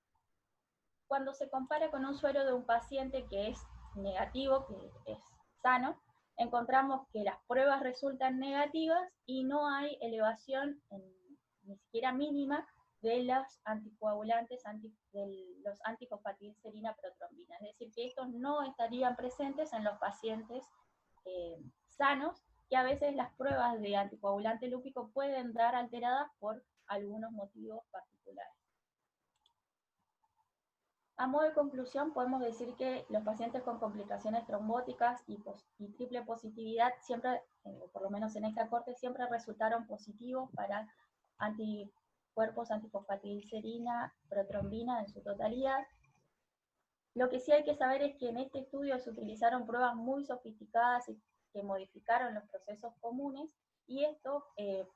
Cuando se compara con un suero de un paciente que es negativo, que es sano, encontramos que las pruebas resultan negativas y no hay elevación, ni siquiera mínima, de los anticoagulantes de los antifosfatidilcerina, protrombina. Es decir, que estos no estarían presentes en los pacientes sanos, que a veces las pruebas de anticoagulante lúpico pueden dar alteradas por algunos motivos particulares. A modo de conclusión, podemos decir que los pacientes con complicaciones trombóticas y triple positividad siempre, por lo menos en esta corte, siempre resultaron positivos para anticuerpos antifosfatidilcerina, protrombina en su totalidad. Lo que sí hay que saber es que en este estudio se utilizaron pruebas muy sofisticadas y que modificaron los procesos comunes, y estos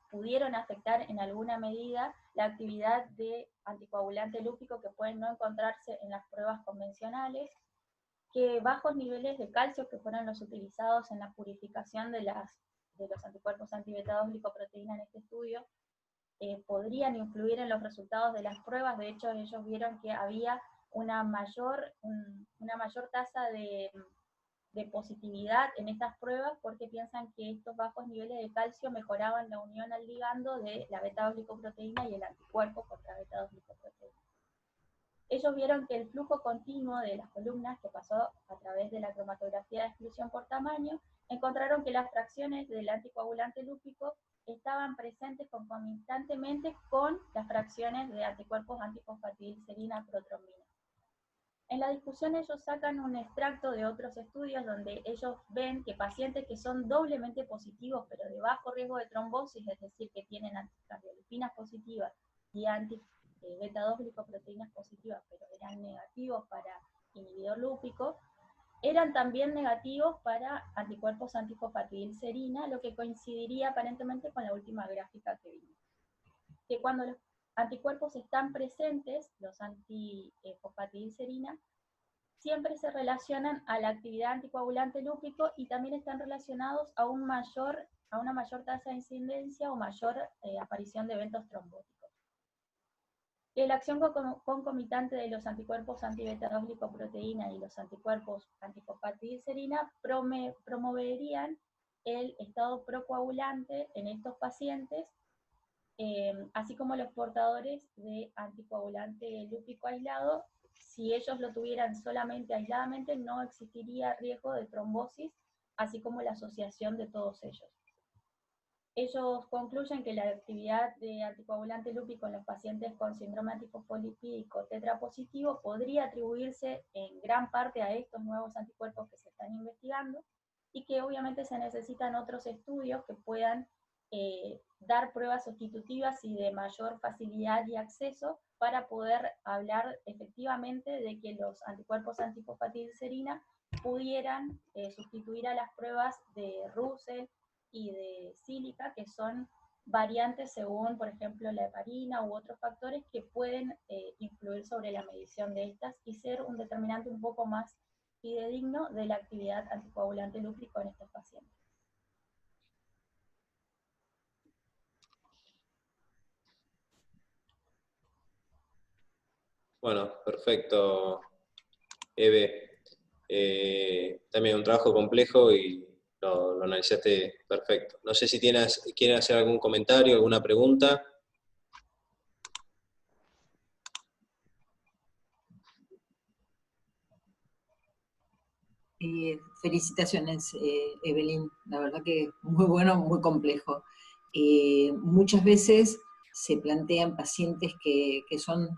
pudieron afectar en alguna medida la actividad de anticoagulante lúpico que pueden no encontrarse en las pruebas convencionales, que bajos niveles de calcio, que fueron los utilizados en la purificación de los anticuerpos anti-beta 2 glicoproteína en este estudio, podrían influir en los resultados de las pruebas. De hecho, ellos vieron que había una mayor tasa de positividad en estas pruebas, porque piensan que estos bajos niveles de calcio mejoraban la unión al ligando de la beta 2 glicoproteína y el anticuerpo contra beta 2 glicoproteína. Ellos vieron que el flujo continuo de las columnas que pasó a través de la cromatografía de exclusión por tamaño, encontraron que las fracciones del anticoagulante lúpico estaban presentes concomitantemente con las fracciones de anticuerpos antifosfatidilcerina protrombina. En la discusión ellos sacan un extracto de otros estudios donde ellos ven que pacientes que son doblemente positivos pero de bajo riesgo de trombosis, es decir, que tienen anticardiolipinas positivas y beta 2 glicoproteínas positivas, pero eran negativos para inhibidor lúpico, eran también negativos para anticuerpos antifosfatidilcerina, lo que coincidiría aparentemente con la última gráfica que vimos. Que cuando los anticuerpos están presentes, los antifosfatidilcerina, siempre se relacionan a la actividad anticoagulante lúpico y también están relacionados a una mayor tasa de incidencia o mayor aparición de eventos trombóticos. La acción concomitante de los anticuerpos anti-beta 2 glicoproteína y los anticuerpos antifosfatidilcerina promoverían el estado procoagulante en estos pacientes, así como los portadores de anticoagulante lúpico aislado. Si ellos lo tuvieran solamente aisladamente, no existiría riesgo de trombosis, así como la asociación de todos ellos. Ellos concluyen que la actividad de anticoagulante lúpico en los pacientes con síndrome antifosfolipídico tetrapositivo podría atribuirse en gran parte a estos nuevos anticuerpos que se están investigando, y que obviamente se necesitan otros estudios que puedan dar pruebas sustitutivas y de mayor facilidad y acceso para poder hablar efectivamente de que los anticuerpos antifosfatidilcerina pudieran sustituir a las pruebas de Russell y de sílica, que son variantes según, por ejemplo, la heparina u otros factores que pueden influir sobre la medición de estas y ser un determinante un poco más fidedigno de la actividad anticoagulante lúpico en estos pacientes. Bueno, perfecto, Eve. También un trabajo complejo y lo analizaste perfecto. No sé si quieren hacer algún comentario, alguna pregunta. Felicitaciones, Evelyn. La verdad que muy bueno, muy complejo. Muchas veces se plantean pacientes que son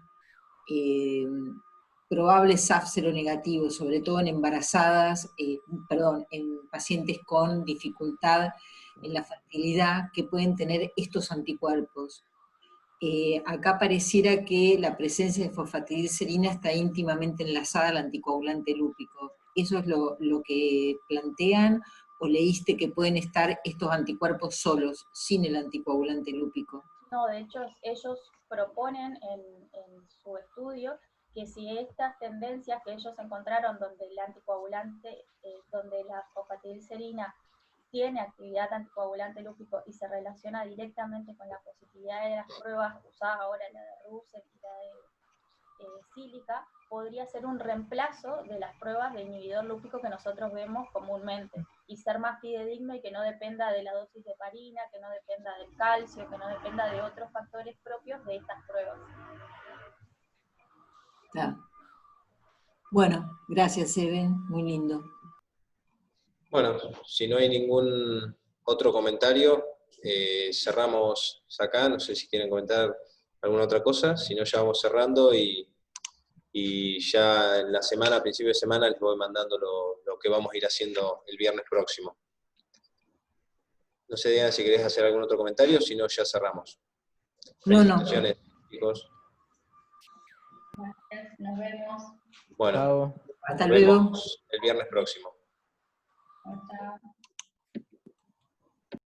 probables SAF seronegativos, sobre todo en embarazadas, en pacientes con dificultad en la fertilidad, que pueden tener estos anticuerpos. Acá pareciera que la presencia de fosfatidilcerina está íntimamente enlazada al anticoagulante lúpico. ¿Eso es lo que plantean, o leíste que pueden estar estos anticuerpos solos, sin el anticoagulante lúpico? No, de hecho ellos proponen en su estudio que si estas tendencias que ellos encontraron donde el anticoagulante, donde la fosfatidilcerina tiene actividad anticoagulante lúpico y se relaciona directamente con la positividad de las pruebas usadas ahora, la de Russell y la de sílica, podría ser un reemplazo de las pruebas de inhibidor lúpico que nosotros vemos comúnmente, y ser más fidedigno y que no dependa de la dosis de heparina, que no dependa del calcio, que no dependa de otros factores propios de estas pruebas. Claro. Bueno, gracias, Eben, muy lindo. Bueno, si no hay ningún otro comentario, cerramos acá. No sé si quieren comentar alguna otra cosa, si no ya vamos cerrando y ya en la semana, a principio de semana, les voy mandando lo que vamos a ir haciendo el viernes próximo. No sé, Diana, si querés hacer algún otro comentario, si no, ya cerramos. Felicitaciones, chicos. Gracias, nos vemos. Bueno, Chao. Hasta nos luego. vemos el viernes próximo. Chao.